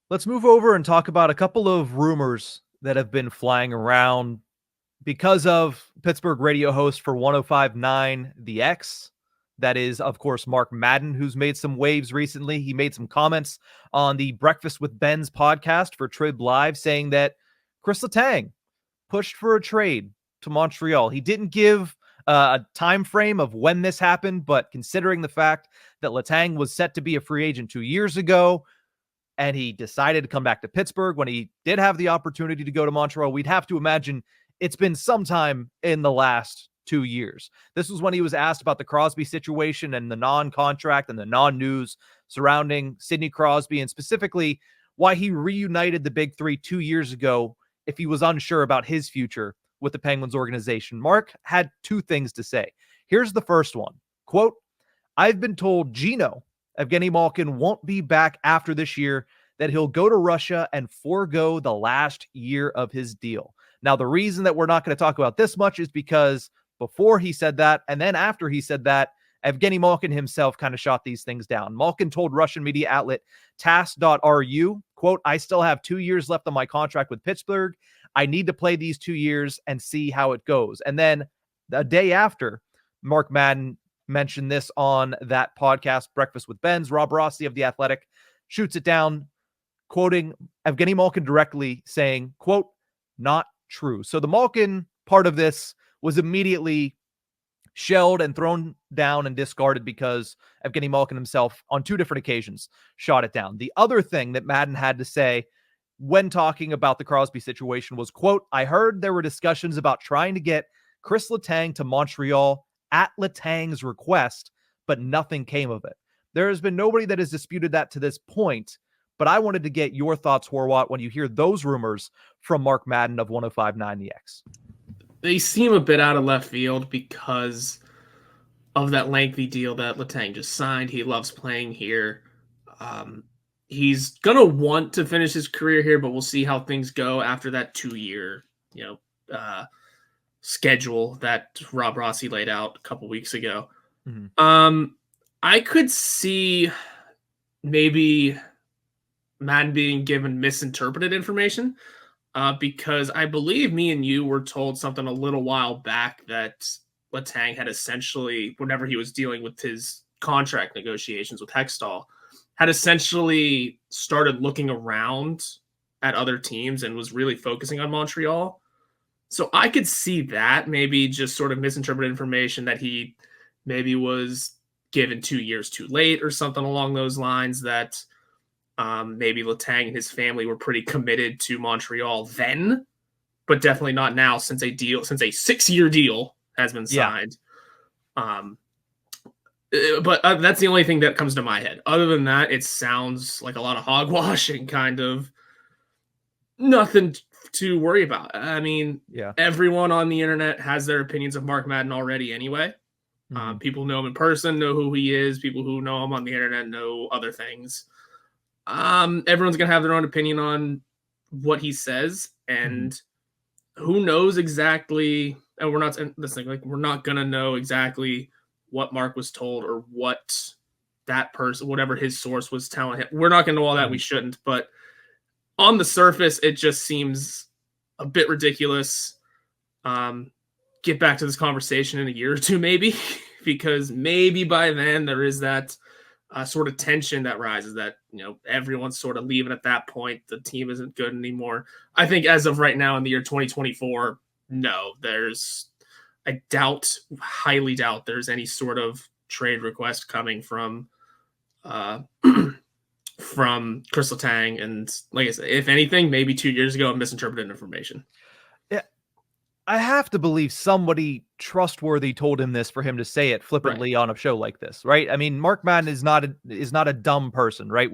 Let's move over and talk about a couple of rumors that have been flying around because of Pittsburgh radio host for 105.9 The X. That is, of course, Mark Madden, who's made some waves recently. He made some comments on the Breakfast with Ben's podcast for Trib Live saying that Kris Letang pushed for a trade to Montreal. He didn't give a time frame of when this happened, but considering the fact that Letang was set to be a free agent 2 years ago, and he decided to come back to Pittsburgh when he did have the opportunity to go to Montreal, we'd have to imagine it's been sometime in the last 2 years. This was when he was asked about the Crosby situation and the non-contract and the non-news surrounding Sidney Crosby, and specifically why he reunited the Big Three 2 years ago if he was unsure about his future with the Penguins organization. Mark had two things to say. Here's the first one. Quote, "I've been told Gino, Evgeny Malkin, won't be back after this year, that he'll go to Russia and forego the last year of his deal." Now, the reason that we're not going to talk about this much is because before he said that, and then after he said that, Evgeny Malkin himself kind of shot these things down. Malkin told Russian media outlet TASS.ru, quote, "I still have 2 years left on my contract with Pittsburgh. I need to play these 2 years and see how it goes." And then the day after, Mark Madden mentioned this on that podcast, Breakfast with Ben's. Rob Rossi of The Athletic shoots it down, quoting Evgeny Malkin directly, saying, quote, "Not true." So the Malkin part of this was immediately shelled and thrown down and discarded because Evgeny Malkin himself on two different occasions shot it down. The other thing that Madden had to say when talking about the Crosby situation was, quote, "I heard there were discussions about trying to get Kris Letang to Montreal at Letang's request, but nothing came of it." There has been nobody that has disputed that to this point, but I wanted to get your thoughts, Horwat, when you hear those rumors from Mark Madden of 105.9 The X. They seem a bit out of left field because of that lengthy deal that Letang just signed. He loves playing here. He's going to want to finish his career here, but we'll see how things go after that 2-year, schedule that Rob Rossi laid out a couple weeks ago. Mm-hmm. I could see maybe Madden being given misinterpreted information because I believe me and you were told something a little while back that Letang had essentially, whenever he was dealing with his contract negotiations with Hextall, had essentially started looking around at other teams and was really focusing on Montreal. So I could see that maybe just sort of misinterpreted information that he maybe was given 2 years too late or something along those lines, that maybe Letang and his family were pretty committed to Montreal then, but definitely not now since a 6-year deal has been signed. Yeah. But that's the only thing that comes to my head. Other than that, it sounds like a lot of hogwash and kind of nothing to worry about. I mean, Everyone on the internet has their opinions of Mark Madden already anyway. Mm-hmm. People know him in person, know who he is. People who know him on the internet know other things. Everyone's going to have their own opinion on what he says, and who knows exactly, and we're not going to know exactly what Mark was told or what that person, whatever his source was telling him. We're not going to know all that. We shouldn't, but on the surface, it just seems a bit ridiculous. Get back to this conversation in a year or two, maybe, because maybe by then there is that sort of tension that rises that, everyone's sort of leaving at that point. The team isn't good anymore. I think as of right now in the year 2024, no, I highly doubt there's any sort of trade request coming from Kris Letang. And like I said, if anything, maybe 2 years ago, I misinterpreted information. Yeah, I have to believe somebody trustworthy told him this for him to say it flippantly on a show like this, right? I mean, Mark Madden is not a dumb person, right?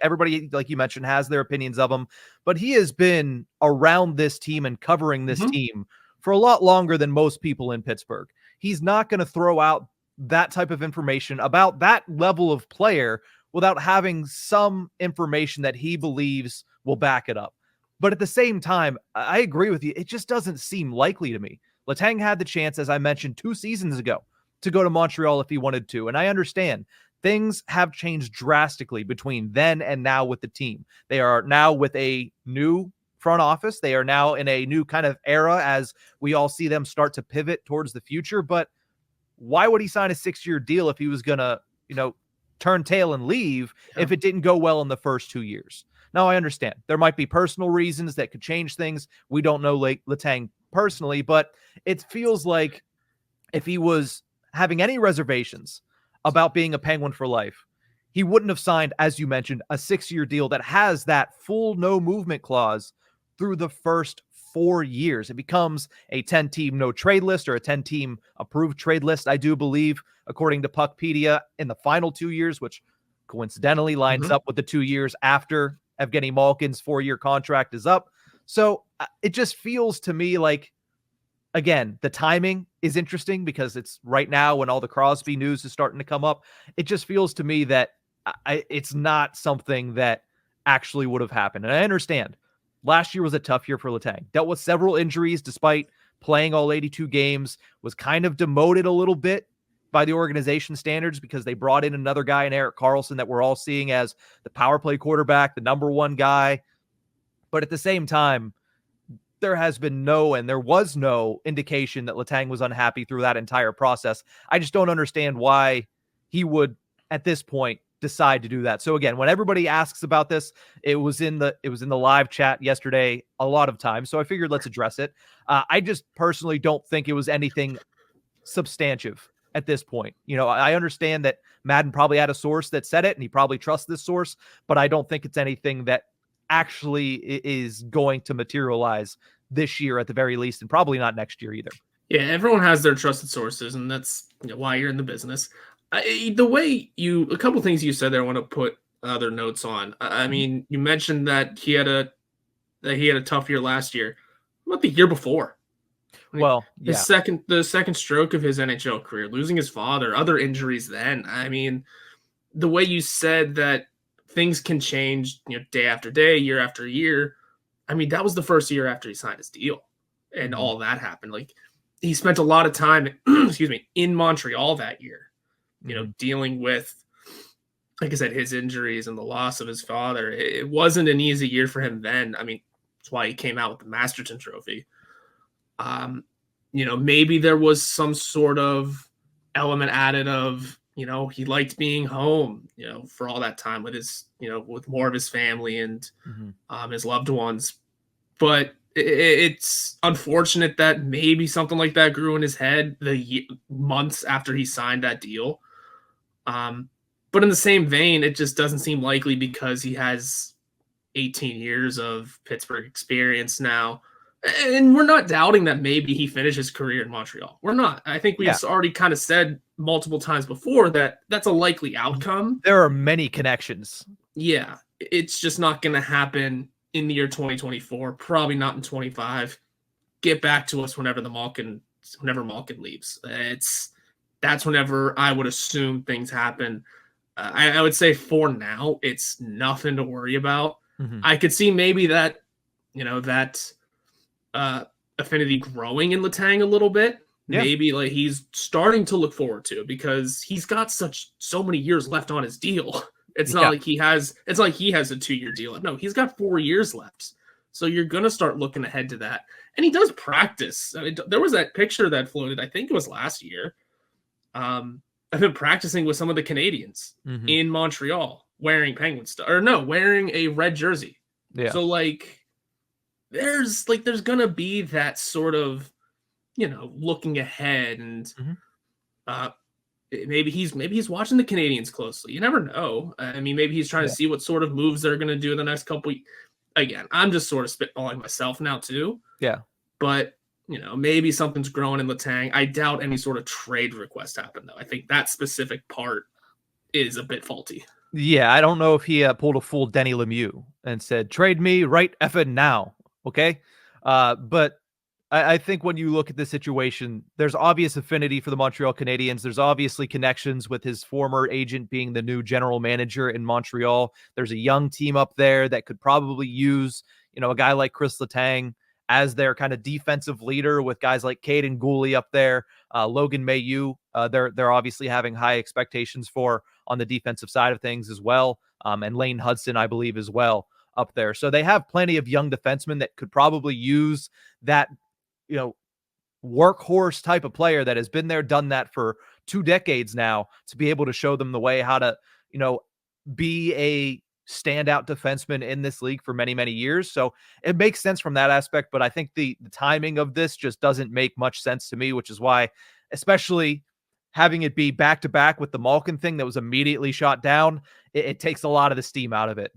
Everybody, like you mentioned, has their opinions of him, but he has been around this team and covering this team for a lot longer than most people in Pittsburgh. He's not going to throw out that type of information about that level of player without having some information that he believes will back it up. But at the same time, I agree with you. It just doesn't seem likely to me. Letang had the chance, as I mentioned 2 seasons ago, to go to Montreal if he wanted to. And I understand things have changed drastically between then and now with the team. They are now with a new front office. They are now in a new kind of era as we all see them start to pivot towards the future. But why would he sign a 6-year deal if he was going to, turn tail and leave if it didn't go well in the first 2 years? Now, I understand there might be personal reasons that could change things. We don't know Letang personally, but it feels like if he was having any reservations about being a Penguin for life, he wouldn't have signed, as you mentioned, a 6-year deal that has that full no movement clause through the first 4 years. It becomes a 10-team no trade list or a 10-team approved trade list, I do believe, according to Puckpedia, in the final 2 years, which coincidentally lines up with the 2 years after Evgeny Malkin's 4-year contract is up. So it just feels to me like, again, the timing is interesting because it's right now when all the Crosby news is starting to come up. It just feels to me that it's not something that actually would have happened. And I understand last year was a tough year for Letang. Dealt with several injuries despite playing all 82 games, was kind of demoted a little bit by the organization standards because they brought in another guy in Erik Karlsson that we're all seeing as the power play quarterback, the number one guy. But at the same time, there has been there was no indication that Letang was unhappy through that entire process. I just don't understand why he would, at this point, decide to do that. So again, when everybody asks about this, it was in the live chat yesterday a lot of times. So I figured let's address it. I just personally don't think it was anything substantive at this point. I understand that Madden probably had a source that said it and he probably trusts this source, but I don't think it's anything that actually is going to materialize this year at the very least, and probably not next year either. Yeah, everyone has their trusted sources, and that's why you're in the business. A couple things you said there I want to put other notes on. I mean, you mentioned that he had a tough year last year. What about the year before? Well, the second stroke of his NHL career, losing his father, other injuries then. I mean, the way you said that things can change, day after day, year after year. I mean, that was the first year after he signed his deal and all that happened. Like, he spent a lot of time, in Montreal that year, dealing with, like I said, his injuries and the loss of his father. It wasn't an easy year for him then. I mean, that's why he came out with the Masterton Trophy. Maybe there was some sort of element added of, he liked being home, for all that time with his, with more of his family and his loved ones. But it's unfortunate that maybe something like that grew in his head months after he signed that deal. But in the same vein, it just doesn't seem likely because he has 18 years of Pittsburgh experience now. And we're not doubting that maybe he finished his career in Montreal. We're not. I think we've already kind of said multiple times before that that's a likely outcome. There are many connections. Yeah. It's just not going to happen in the year 2024. Probably not in 25. Get back to us whenever Malkin leaves. That's whenever I would assume things happen. I would say for now, it's nothing to worry about. I could see maybe that, affinity growing in Letang a little bit. Maybe like he's starting to look forward to it because he's got so many years left on his deal. It's not like he has a 2-year deal. No, he's got 4 years left. So you're going to start looking ahead to that. And he does practice. I mean, there was that picture that floated, I think it was last year, of him practicing with some of the Canadiens in Montreal wearing wearing a red jersey. Yeah. So there's going to be that sort of, looking ahead and maybe he's watching the Canadiens closely. You never know. I mean, maybe he's trying to see what sort of moves they're going to do in the next couple. Again, I'm just sort of spitballing myself now too. Yeah. But, maybe something's growing in Letang. I doubt any sort of trade request happened though. I think that specific part is a bit faulty. Yeah. I don't know if he pulled a full Denny Lemieux and said, trade me right effing now. Okay. But I think when you look at the situation, there's obvious affinity for the Montreal Canadiens. There's obviously connections with his former agent being the new general manager in Montreal. There's a young team up there that could probably use, a guy like Kris Letang as their kind of defensive leader with guys like Caden Gooley up there, Logan Mailloux. They're obviously having high expectations for on the defensive side of things as well. And Lane Hudson, I believe, as well up there. So they have plenty of young defensemen that could probably use that, workhorse type of player that has been there, done that for 2 decades now, to be able to show them the way how to, be a standout defenseman in this league for many, many years. So it makes sense from that aspect, but I think the timing of this just doesn't make much sense to me, which is why, especially having it be back to back with the Malkin thing that was immediately shot down, it takes a lot of the steam out of it.